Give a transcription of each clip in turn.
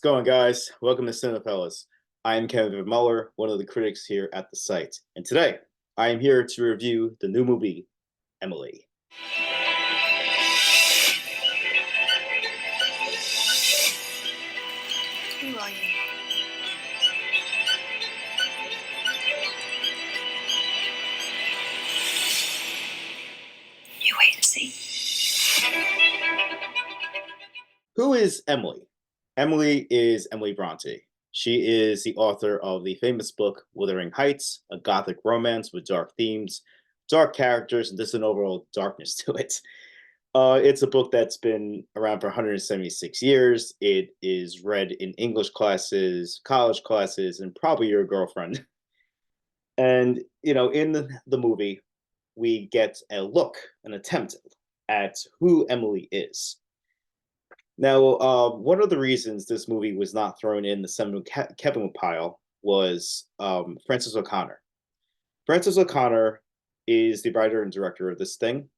going, guys? Welcome to Cinephellas. I am Kevin Muller, one of the critics here at the site. And today, I am here to review the new movie, Emily. Who are you? You wait and see. Who is Emily? Emily is Emily Bronte. She is the author of the famous book, Wuthering Heights, a gothic romance with dark themes, dark characters, and just an overall darkness to it. It's a book that's been around for 176 years. It is read in English classes, college classes, and probably your girlfriend. And, in the movie, we get a look, an attempt at who Emily is. Now, one of the reasons this movie was not thrown in the Kevin pile was Frances O'Connor. Frances O'Connor is the writer and director of this thing.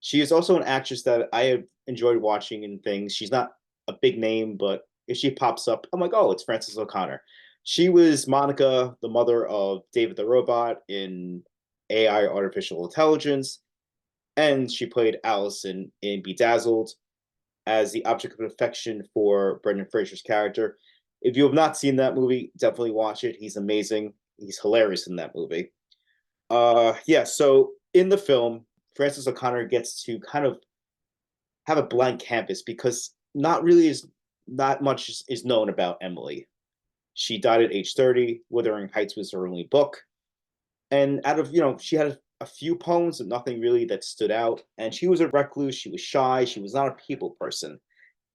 She is also an actress that I have enjoyed watching in things. She's not a big name, but if she pops up, I'm like, oh, it's Frances O'Connor. She was Monica, the mother of David the Robot in AI Artificial Intelligence, and she played Allison in Bedazzled as the object of affection for Brendan Fraser's character. If you have not seen that movie, definitely watch it. He's amazing. He's hilarious in that movie. Yeah, so in the film, Frances O'Connor gets to kind of have a blank canvas because not much is known about Emily. She died at age 30. Wuthering Heights was her only book. And out of, she had a few poems, but nothing really that stood out. And she was a recluse. She was shy. She was not a people person.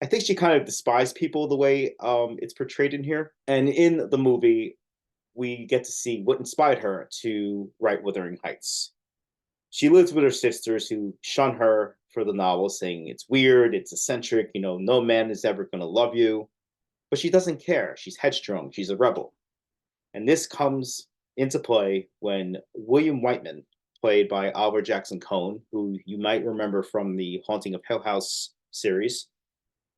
I think she kind of despised people the way it's portrayed in here. And in the movie, we get to see what inspired her to write Wuthering Heights. She lives with her sisters who shun her for the novel, saying it's weird, it's eccentric, no man is ever going to love you. But she doesn't care. She's headstrong. She's a rebel. And this comes into play when William Whiteman, played by Oliver Jackson-Cohen, who you might remember from the Haunting of Hill House series,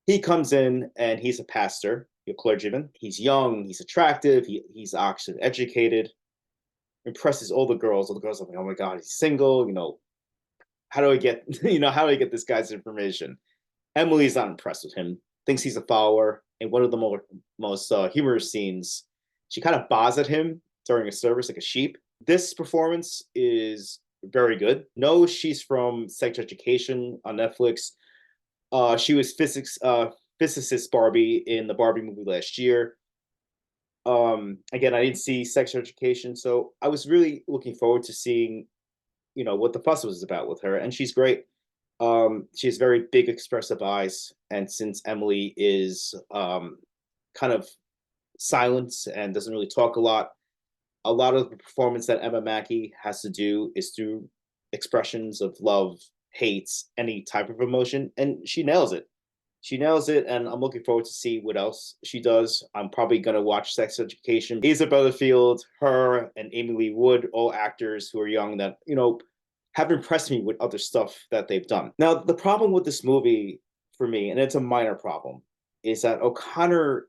he comes in and he's a pastor, a clergyman. He's young, he's attractive, he's Oxford educated, impresses all the girls. All the girls are like, oh my God, he's single, how do I get, how do I get this guy's information? Emily's not impressed with him, thinks he's a follower. In one of the most humorous scenes, she kind of baws at him during a service like a sheep. This performance is very good. No, she's from Sex Education on Netflix. She was physicist Barbie in the Barbie movie last year. Again, I didn't see Sex Education, so I was really looking forward to seeing, what the fuss was about with her, and she's great. She has very big, expressive eyes, and since Emily is kind of silent and doesn't really talk a lot of the performance that Emma Mackey has to do is through expressions of love, hate, any type of emotion, and she nails it. She nails it, and I'm looking forward to see what else she does. I'm probably going to watch Sex Education. Isabella Field, her, and Amy Lee Wood, all actors who are young that, have impressed me with other stuff that they've done. Now, the problem with this movie for me, and it's a minor problem, is that O'Connor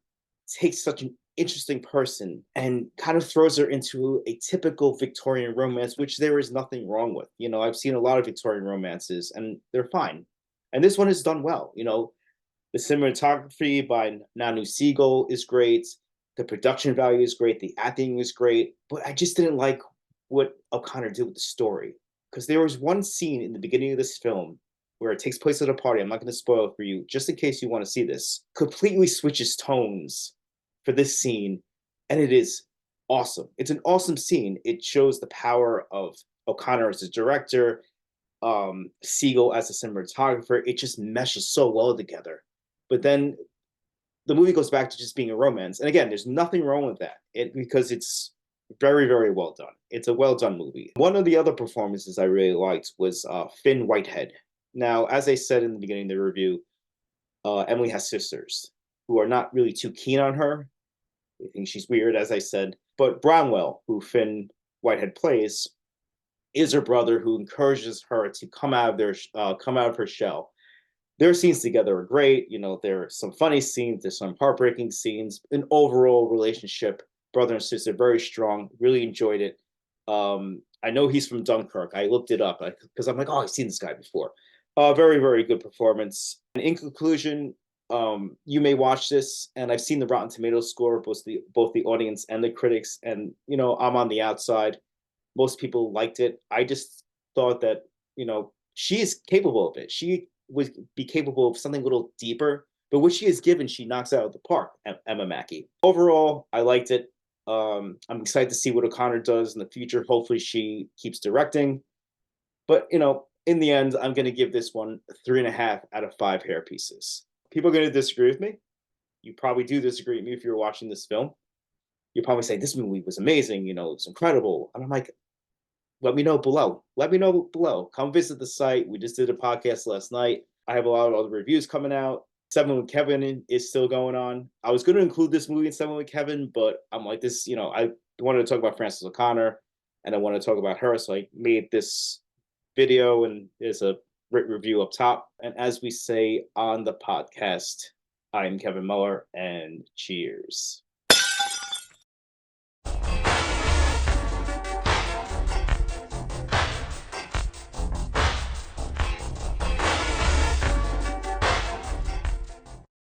takes such an interesting person and kind of throws her into a typical Victorian romance, which there is nothing wrong with. I've seen a lot of Victorian romances and they're fine. And this one is done well. The cinematography by Nanu Siegel is great. The production value is great. The acting is great. But I just didn't like what O'Connor did with the story. Because there was one scene in the beginning of this film where it takes place at a party. I'm not going to spoil it for you, just in case you want to see this. Completely switches tones for this scene, and it is awesome. It's an awesome scene. It shows the power of O'Connor as a director, Siegel as a cinematographer. It just meshes so well together. But then the movie goes back to just being a romance. And again, there's nothing wrong with that because it's very, very well done. It's a well done movie. One of the other performances I really liked was Finn Whitehead. Now, as I said in the beginning of the review, Emily has sisters who are not really too keen on her. They think she's weird, as I said. But Brownwell, who Finn Whitehead plays, is her brother who encourages her to come out of her shell Their scenes together are great. You know, there are some funny scenes, there's some heartbreaking scenes. An overall relationship, brother and sister, very strong. Really enjoyed it. I know he's from Dunkirk. I looked it up because I'm like, oh, I've seen this guy before. Very, very good performance. And in conclusion, you may watch this, and I've seen the Rotten Tomatoes score, both the audience and the critics, and you know, I'm on the outside. Most people liked it. I just thought that, you know, she is capable of it. She would be capable of something a little deeper, but what she is given, she knocks out of the park. Emma Mackey. Overall, I liked it. I'm excited to see what O'Connor does in the future. Hopefully, she keeps directing. But you know, in the end, I'm going to give this one 3.5 out of 5 hair pieces. People are going to disagree with me. You probably do disagree with me if you're watching this film. You probably say this movie was amazing. You know, it's incredible. And I'm like, let me know below. Let me know below. Come visit the site. We just did a podcast last night. I have a lot of other reviews coming out. Seven with Kevin is still going on. I was going to include this movie in Seven with Kevin, but I'm like, this, you know, I wanted to talk about Frances O'Connor and I want to talk about her. So I made this video, and there's a written review up top. And as we say on the podcast, I'm Kevin Muller, and cheers.